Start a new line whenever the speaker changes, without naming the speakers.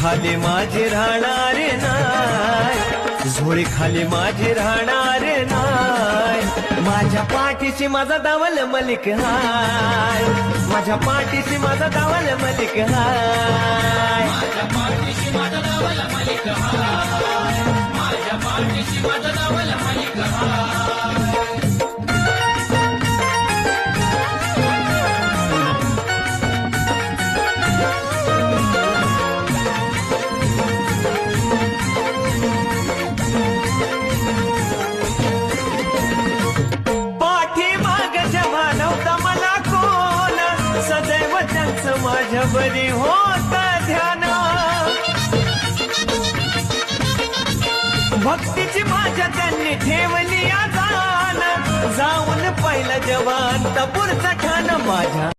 खाली माझे राहणार नाय, झोळी खाली माझे राहणार नाय. माझ्या पाठीशी माझा दावल मलिक हाय, माझ्या पाठीशी माझा दावल मलिक हाय.
माझ्या पाठीशी माझा दावल मलिक हाय, माझ्या पाठीशी माझा दावल मलिक हाय.
सदैव त्यांचं माझ्या बरी होत ध्यान, भक्तीची माझ्या त्यांनी ठेवली आजान. जाऊन पहिलं जवान तपूरचं ठाण माझ्या